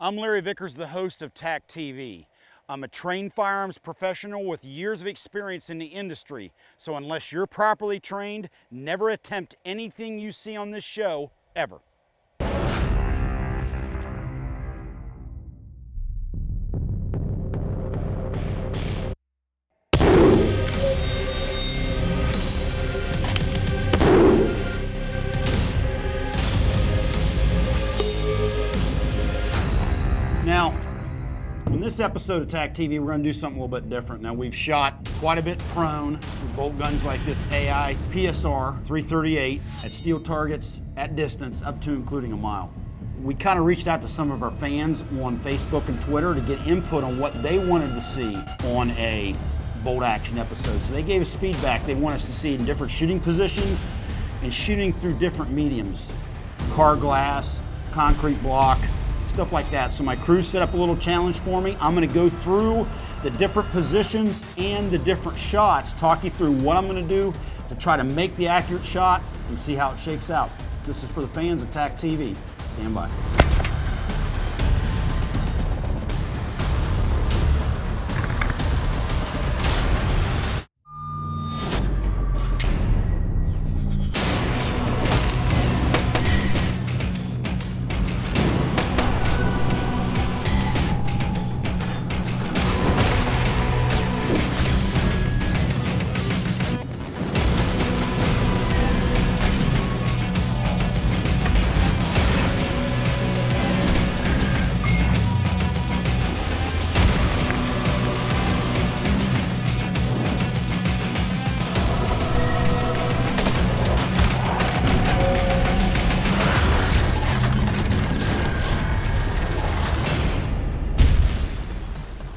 I'm Larry Vickers, the host of TAC-TV. I'm a trained firearms professional with years of experience in the industry, so unless you're properly trained, never attempt anything you see on this show, ever. Now, in this episode of TAC-TV, we're going to do something a little bit different. Now, we've shot quite a bit prone with bolt guns like this AI PSR 338 at steel targets at distance up to including a mile. We kind of reached out to some of our fans on Facebook and Twitter to get input on what they wanted to see on a bolt action episode. So they gave us feedback they want us to see in different shooting positions and shooting through different mediums. Car glass, concrete block, stuff like that. So my crew set up a little challenge for me. I'm gonna go through the different positions and the different shots, talk you through what I'm gonna do to try to make the accurate shot and see how it shakes out. This is for the fans of TAC-TV. Stand by.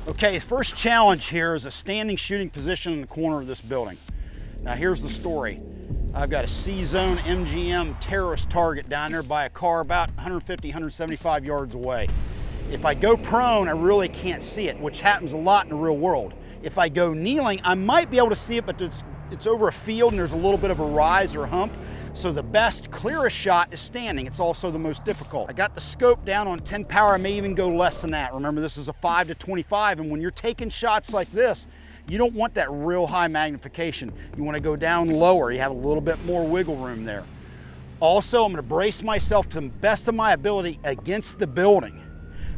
Okay, first challenge here is a standing shooting position in the corner of this building. Now here's the story. I've got a C-zone MGM terrorist target down there by a car about 150, 175 yards away. If I go prone, I really can't see it, which happens a lot in the real world. If I go kneeling, I might be able to see it, but it's over a field and there's a little bit of a rise or hump. So the best, clearest shot is standing. It's also the most difficult. I got the scope down on 10 power. I may even go less than that. Remember, this is a 5 to 25, and when you're taking shots like this, you don't want that real high magnification. You want to go down lower. You have a little bit more wiggle room there. Also, I'm going to brace myself to the best of my ability against the building.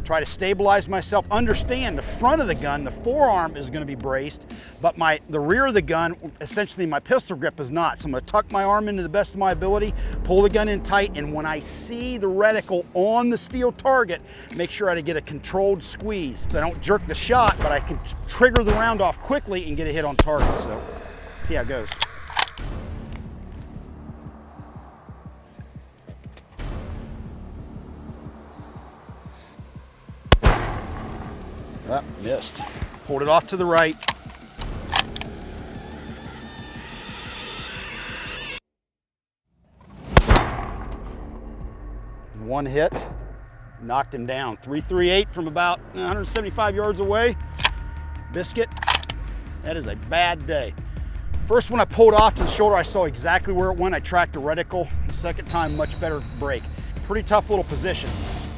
Try to stabilize myself. Understand the front of the gun, the forearm is going to be braced, but the rear of the gun, essentially my pistol grip is not. So I'm going to tuck my arm into the best of my ability, pull the gun in tight, and when I see the reticle on the steel target, make sure I get a controlled squeeze. So I don't jerk the shot, but I can trigger the round off quickly and get a hit on target. So see how it goes. Oh, missed. Pulled it off to the right. One hit, knocked him down. 338 from about 175 yards away. Biscuit, that is a bad day. First one I pulled off to the shoulder, I saw exactly where it went. I tracked the reticle. The second time, much better break. Pretty tough little position.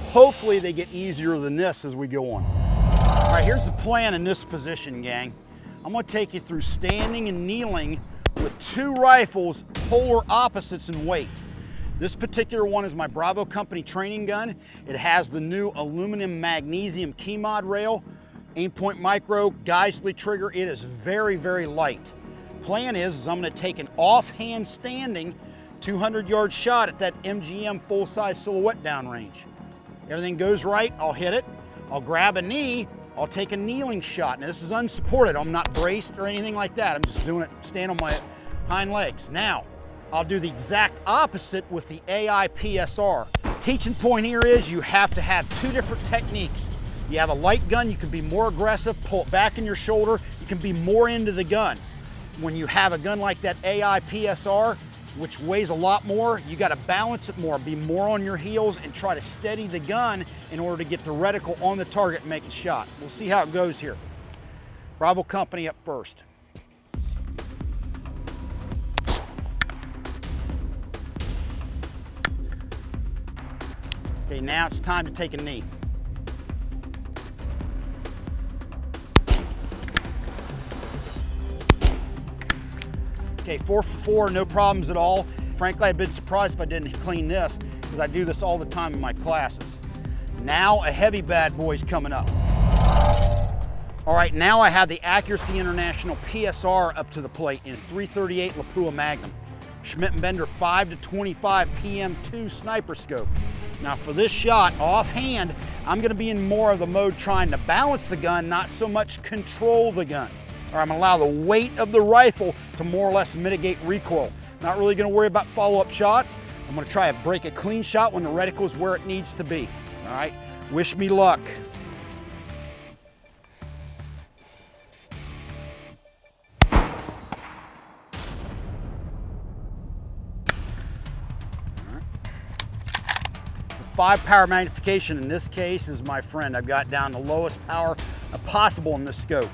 Hopefully they get easier than this as we go on. All right, here's the plan in this position, gang. I'm gonna take you through standing and kneeling with two rifles, polar opposites in weight. This particular one is my Bravo Company training gun. It has the new aluminum magnesium key mod rail, Aimpoint Micro, Geisley trigger. It is very, very light. Plan is I'm gonna take an offhand standing 200-yard shot at that MGM full-size silhouette downrange. Everything goes right, I'll hit it. I'll grab a knee, I'll take a kneeling shot. Now this is unsupported, I'm not braced or anything like that. I'm just doing it, stand on my hind legs. Now, I'll do the exact opposite with the AI PSR. Teaching point here is you have to have two different techniques. You have a light gun, you can be more aggressive, pull it back in your shoulder, you can be more into the gun. When you have a gun like that AI PSR, which weighs a lot more, you gotta balance it more, be more on your heels and try to steady the gun in order to get the reticle on the target and make a shot. We'll see how it goes here. Bravo Company up first. Okay, now it's time to take a knee. Okay, 4 for 4, no problems at all. Frankly, I'd been surprised if I didn't clean this, because I do this all the time in my classes. Now a heavy bad boy's coming up. All right, now I have the Accuracy International PSR up to the plate in 338 Lapua Magnum. Schmidt & Bender 5-25 PM2 sniper scope. Now for this shot, offhand, I'm gonna be in more of the mode trying to balance the gun, not so much control the gun. Or I'm gonna allow the weight of the rifle to more or less mitigate recoil. Not really gonna worry about follow-up shots. I'm gonna try to break a clean shot when the reticle is where it needs to be. All right, wish me luck. The 5 power magnification in this case is my friend. I've got down the lowest power possible in this scope.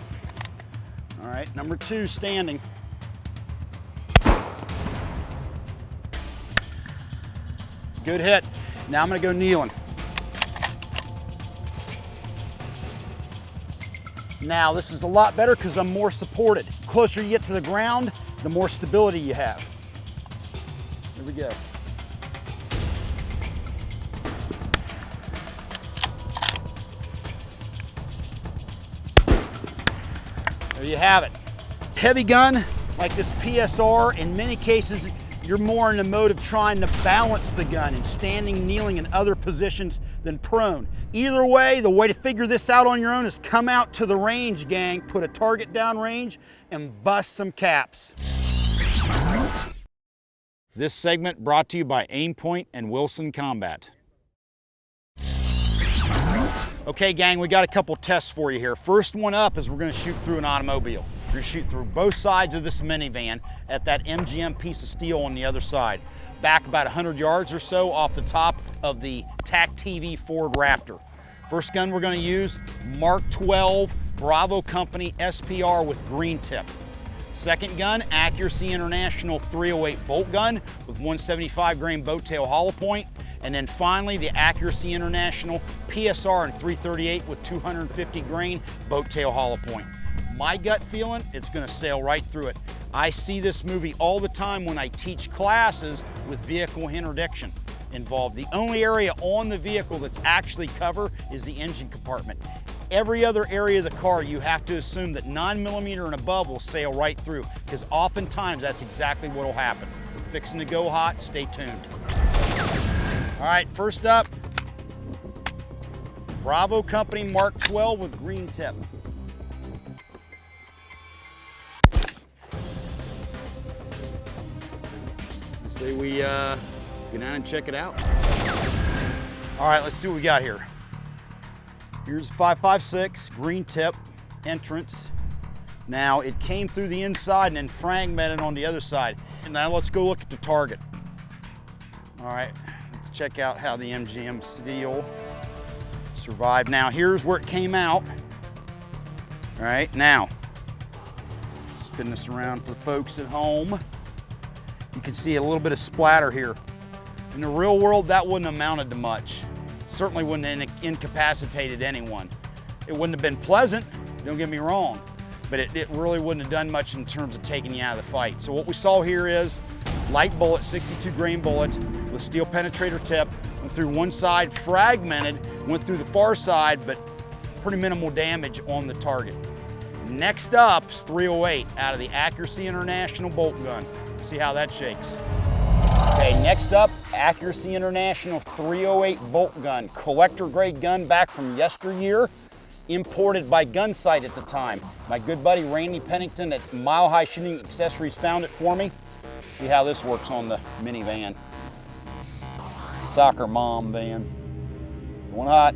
All right, number 2 standing. Good hit. Now I'm gonna go kneeling. Now this is a lot better because I'm more supported. The closer you get to the ground, the more stability you have. Here we go. There you have it. Heavy gun like this PSR, in many cases, you're more in the mode of trying to balance the gun and standing, kneeling in other positions than prone. Either way, the way to figure this out on your own is come out to the range, gang, put a target down range, and bust some caps. This segment brought to you by Aimpoint and Wilson Combat. Okay, gang, we got a couple tests for you here. First one up is we're gonna shoot through an automobile. We're gonna shoot through both sides of this minivan at that MGM piece of steel on the other side. Back about 100 yards or so off the top of the TAC-TV Ford Raptor. First gun we're gonna use, Mark 12 Bravo Company SPR with green tip. Second gun, Accuracy International 308 bolt gun with 175 grain boat tail hollow point. And then finally, the Accuracy International PSR in 338 with 250 grain boat tail hollow point. My gut feeling, it's gonna sail right through it. I see this movie all the time when I teach classes with vehicle interdiction involved. The only area on the vehicle that's actually covered is the engine compartment. Every other area of the car, you have to assume that 9mm and above will sail right through, because oftentimes that's exactly what will happen. We're fixing to go hot, stay tuned. All right, first up, Bravo Company Mark 12 with green tip. Say we go down and check it out. All right, let's see what we got here. Here's 5.56 green tip entrance. Now it came through the inside and then fragmented on the other side. And now let's go look at the target. All right, let's check out how the MGM steel survived. Now here's where it came out. All right, now spin this around for the folks at home. You can see a little bit of splatter here. In the real world, that wouldn't have amounted to much. Certainly wouldn't have incapacitated anyone. It wouldn't have been pleasant, don't get me wrong, but it really wouldn't have done much in terms of taking you out of the fight. So what we saw here is light bullet, 62 grain bullet with steel penetrator tip, went through one side, fragmented, went through the far side, but pretty minimal damage on the target. Next up is 308 out of the Accuracy International bolt gun. See how that shakes. Okay, next up, Accuracy International 308 bolt gun. Collector grade gun back from yesteryear, imported by Gunsight at the time. My good buddy Randy Pennington at Mile High Shooting Accessories found it for me. See how this works on the minivan. Soccer mom van. Going hot.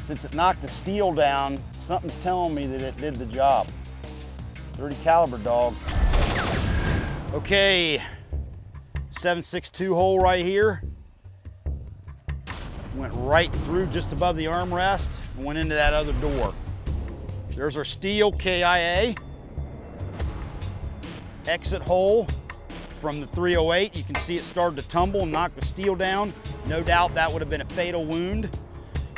Since it knocked the steel down, something's telling me that it did the job. 30 caliber, dog. Okay, 7.62 hole right here. Went right through just above the armrest and went into that other door. There's our steel KIA. Exit hole from the 308. You can see it started to tumble and knock the steel down. No doubt that would have been a fatal wound.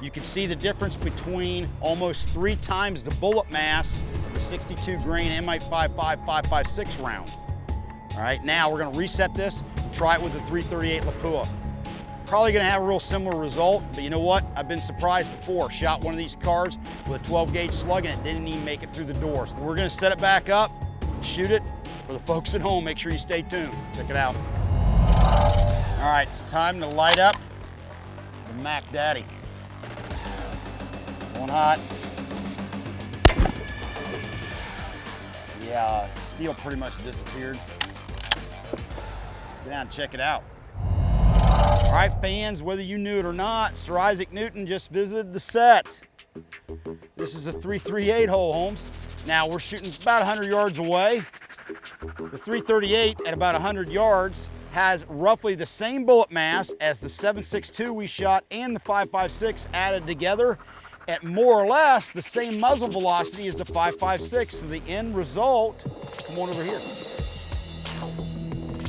You can see the difference between almost 3 times the bullet mass of the 62 grain M855 5.56 round. All right, now we're gonna reset this and try it with the 338 Lapua. Probably gonna have a real similar result, but you know what? I've been surprised before. Shot one of these cards with a 12 gauge slug and it didn't even make it through the door. So we're gonna set it back up, shoot it. For the folks at home, make sure you stay tuned. Check it out. All right, it's time to light up the Mac Daddy. Going hot. Yeah, steel pretty much disappeared. Let's go down and check it out. All right, fans, whether you knew it or not, Sir Isaac Newton just visited the set. This is a 338 hole, Holmes. Now we're shooting about 100 yards away. The 338 at about 100 yards has roughly the same bullet mass as the 7.62 we shot and the 5.56 added together at more or less the same muzzle velocity as the 5.56. So the end result, come on over here,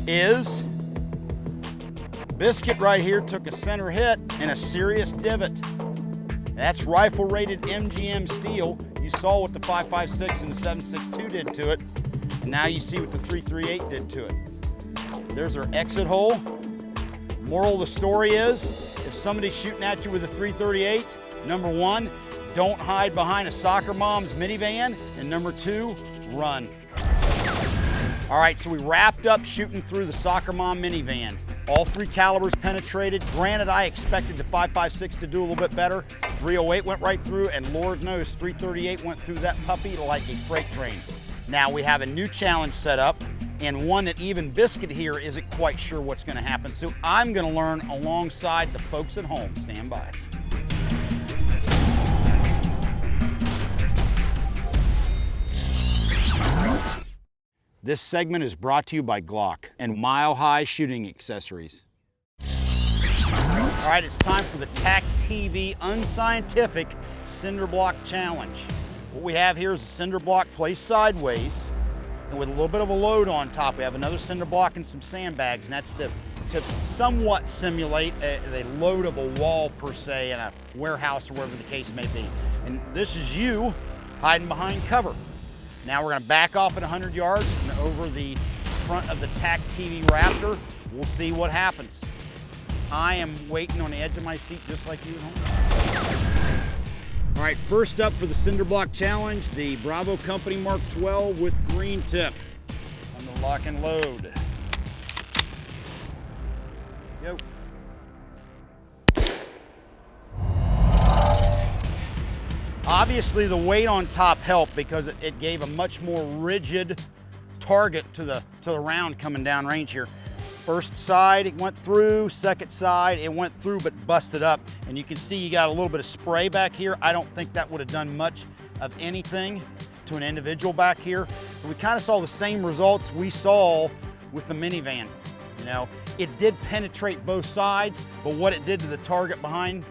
is Biscuit right here took a center hit and a serious divot. That's rifle rated MGM steel. You saw what the 5.56 and the 7.62 did to it. And now you see what the 338 did to it. There's our exit hole. Moral of the story is, if somebody's shooting at you with a 338, number 1, don't hide behind a soccer mom's minivan, and number 2, run. All right, so we wrapped up shooting through the soccer mom minivan. All 3 calibers penetrated. Granted, I expected the 5.56 to do a little bit better. 308 went right through, and Lord knows 338 went through that puppy like a freight train. Now we have a new challenge set up, and one that even Biscuit here isn't quite sure what's gonna happen. So I'm gonna learn alongside the folks at home. Stand by. This segment is brought to you by Glock and Mile High Shooting Accessories. All right, it's time for the TAC-TV Unscientific Cinderblock Challenge. What we have here is a cinder block placed sideways and with a little bit of a load on top. We have another cinder block and some sandbags, and that's to somewhat simulate the load of a wall per se in a warehouse or wherever the case may be. And this is you hiding behind cover. Now we're gonna back off at 100 yards and over the front of the TAC-TV Raptor. We'll see what happens. I am waiting on the edge of my seat just like you at home. All right, first up for the Cinderblock Challenge, the Bravo Company Mark 12 with green tip. On the lock and load. Go. Obviously the weight on top helped because it gave a much more rigid target to the round coming down range here. First side it went through, second side it went through but busted up. And you can see you got a little bit of spray back here. I don't think that would have done much of anything to an individual back here. But we kind of saw the same results we saw with the minivan. You know, it did penetrate both sides, but what it did to the target behind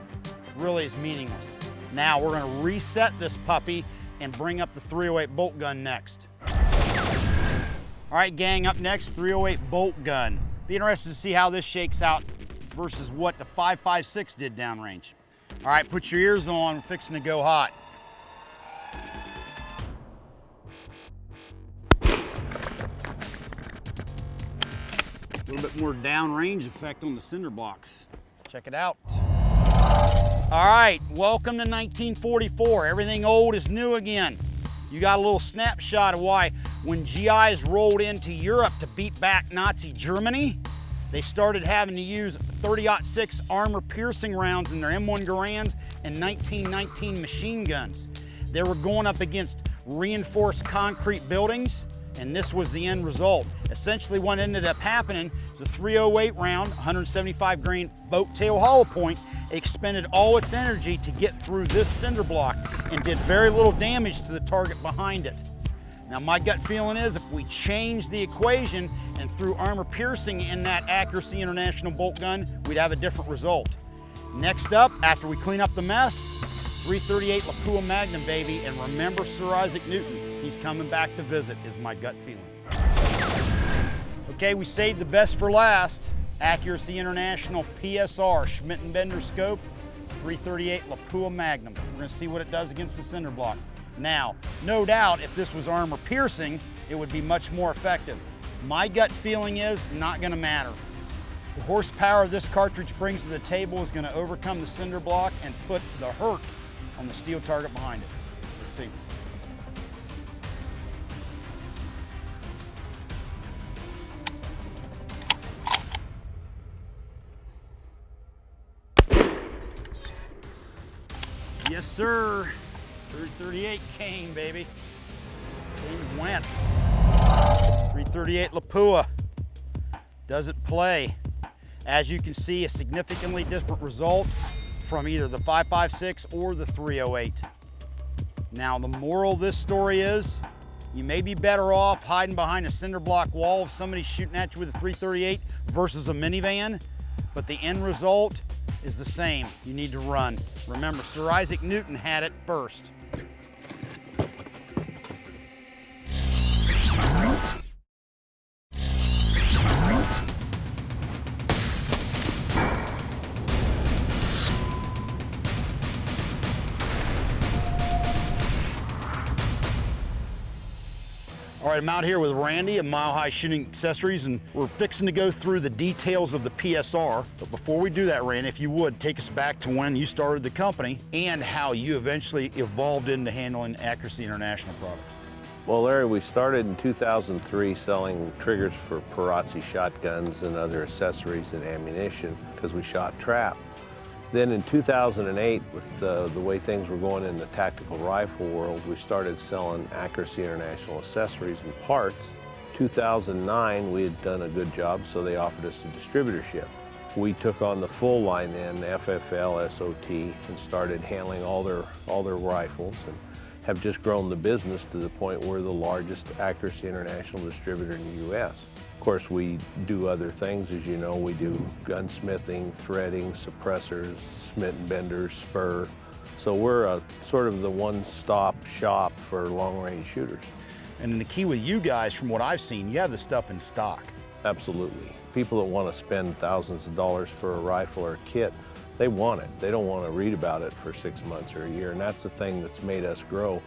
really is meaningless. Now we're gonna reset this puppy and bring up the 308 bolt gun next. All right, gang, up next, 308 bolt gun. Be interested to see how this shakes out versus what the 5.56 did downrange. All right, put your ears on, we're fixing to go hot. A little bit more downrange effect on the cinder blocks. Check it out. All right, welcome to 1944. Everything old is new again. You got a little snapshot of why when GIs rolled into Europe to beat back Nazi Germany, they started having to use 30-06 armor-piercing rounds in their M1 Garands and 1919 machine guns. They were going up against reinforced concrete buildings, and this was the end result. Essentially what ended up happening, the 308 round, 175 grain boat tail hollow point, expended all its energy to get through this cinder block and did very little damage to the target behind it. Now my gut feeling is if we change the equation and threw armor piercing in that Accuracy International bolt gun, we'd have a different result. Next up, after we clean up the mess, 338 Lapua Magnum, baby, and remember Sir Isaac Newton, he's coming back to visit, is my gut feeling. Okay, we saved the best for last. Accuracy International PSR Schmidt & Bender scope, .338 Lapua Magnum. We're gonna see what it does against the Cinderblock. Now, no doubt if this was armor piercing, it would be much more effective. My gut feeling is not gonna matter. The horsepower this cartridge brings to the table is gonna overcome the Cinderblock and put the hurt on the steel target behind it. Let's see. Yes, sir. 338 came, baby. Came went. 338 Lapua. Does it play? As you can see, a significantly different result from either the 5.56 or the 308. Now, the moral of this story is, you may be better off hiding behind a Cinderblock wall if somebody's shooting at you with a 338 versus a minivan, but the end result is the same. You need to run. Remember, Sir Isaac Newton had it first. All right, I'm out here with Randy at Mile High Shooting Accessories, and we're fixing to go through the details of the PSR. But before we do that, Randy, if you would, take us back to when you started the company and how you eventually evolved into handling Accuracy International products. Well, Larry, we started in 2003 selling triggers for Perazzi shotguns and other accessories and ammunition because we shot trap. Then in 2008, with the way things were going in the tactical rifle world, we started selling Accuracy International accessories and parts. 2009, we had done a good job, so they offered us a distributorship. We took on the full line then, FFL, SOT, and started handling all their rifles, and have just grown the business to the point where we're the largest Accuracy International distributor in the U.S. Of course, we do other things, as you know. We do gunsmithing, threading, suppressors, smith and benders, spur. So we're sort of the one-stop shop for long-range shooters. And the key with you guys, from what I've seen, you have the stuff in stock. Absolutely. People that want to spend thousands of dollars for a rifle or a kit, they want it. They don't want to read about it for 6 months or a year, and that's the thing that's made us grow.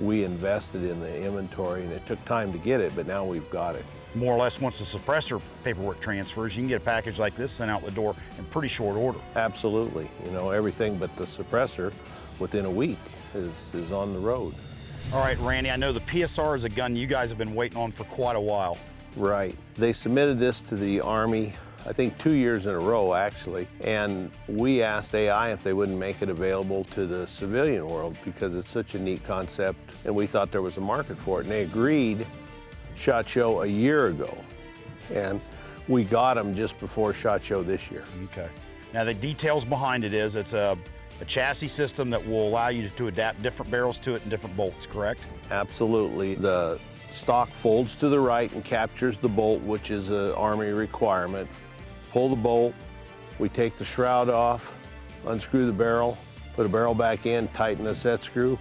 We invested in the inventory, and it took time to get it, but now we've got it. More or less, once the suppressor paperwork transfers, you can get a package like this sent out the door in pretty short order. Absolutely. You know, everything but the suppressor within a week is on the road. All right, Randy, I know the PSR is a gun you guys have been waiting on for quite a while. Right. They submitted this to the Army, I think 2 years in a row, actually, and we asked AI if they wouldn't make it available to the civilian world because it's such a neat concept, and we thought there was a market for it, and they agreed SHOT Show a year ago, and we got them just before SHOT Show this year. Okay. Now the details behind it is it's a chassis system that will allow you to adapt different barrels to it and different bolts, correct? Absolutely. The stock folds to the right and captures the bolt, which is an Army requirement. Pull the bolt, we take the shroud off, unscrew the barrel, put a barrel back in, tighten the set screw.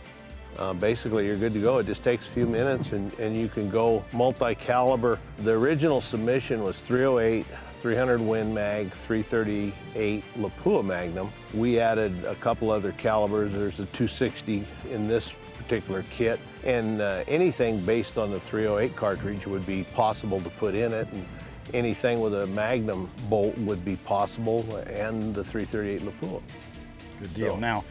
Basically, you're good to go. It just takes a few minutes and you can go multi-caliber. The original submission was 308, 300 Win Mag, 338 Lapua Magnum. We added a couple other calibers. There's a 260 in this particular kit, and anything based on the 308 cartridge would be possible to put in it, and anything with a Magnum bolt would be possible, and the 338 Lapua. Good deal. So, now,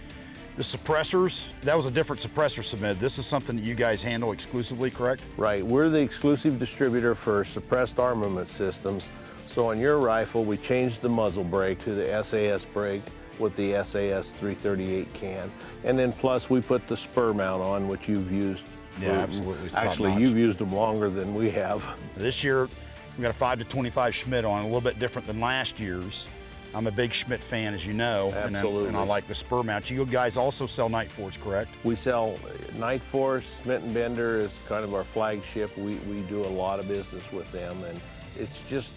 the suppressors, that was a different suppressor submitted. This is something that you guys handle exclusively, correct? Right, we're the exclusive distributor for suppressed armament systems. So on your rifle, we changed the muzzle brake to the SAS brake with the SAS 338 can. And then plus we put the spur mount on, which you've used. Yeah, absolutely. Actually, you've used them longer than we have. This year, we got a 5 to 25 Schmidt on, a little bit different than last year's. I'm a big Schmidt fan, as you know. Absolutely. And I like the spur mount. You guys also sell Night Force, correct? We sell Night Force. Smith and Bender is kind of our flagship. We do a lot of business with them, and it's just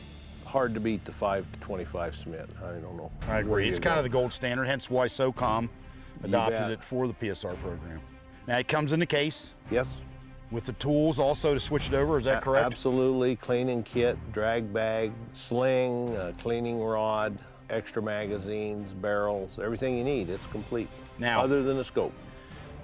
hard to beat the 5 to 25 Smith. I don't know. I agree. It's kind of the gold standard, hence why SOCOM adopted it for the PSR program. Now, it comes in the case. Yes. With the tools also to switch it over, is that correct? Absolutely. Cleaning kit, drag bag, sling, cleaning rod, extra magazines, barrels, everything you need. It's complete. Now, other than the scope.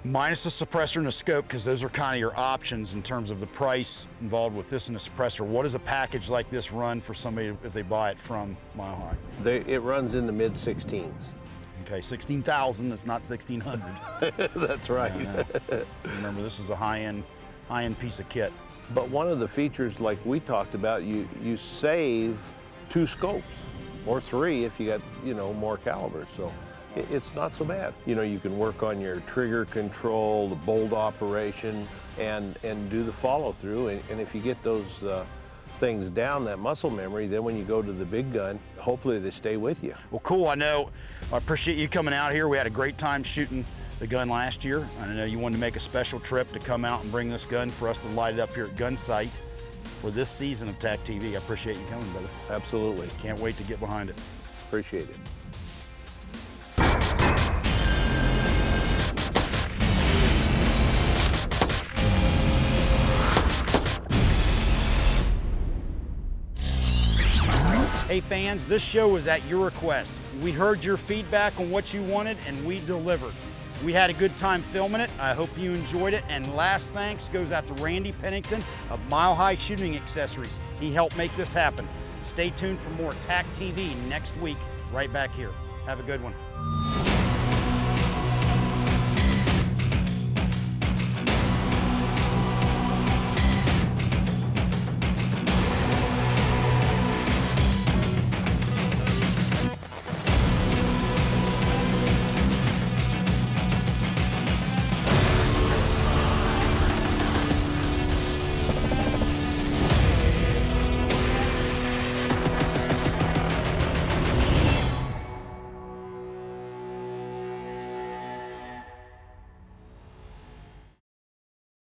Minus the suppressor and the scope, because those are kind of your options in terms of the price involved with this and the suppressor. What does a package like this run for somebody if they buy it from Mile High? It runs in the mid-16s. Okay, 16,000, that's not 1,600. That's right. Remember, this is a high-end piece of kit. But one of the features, like we talked about, you save 2 scopes, or 3 if you got, more calibers. So it's not so bad. You can work on your trigger control, the bolt operation, and do the follow through. And if you get those things down, that muscle memory, then when you go to the big gun, hopefully they stay with you. Well, cool. I appreciate you coming out here. We had a great time shooting the gun last year. And I know you wanted to make a special trip to come out and bring this gun for us to light it up here at Gun Sight for this season of TAC-TV. I appreciate you coming, brother. Absolutely. Can't wait to get behind it. Appreciate it. Hey fans, this show was at your request. We heard your feedback on what you wanted and we delivered. We had a good time filming it. I hope you enjoyed it. And last thanks goes out to Randy Pennington of Mile High Shooting Accessories. He helped make this happen. Stay tuned for more TAC-TV next week, right back here. Have a good one.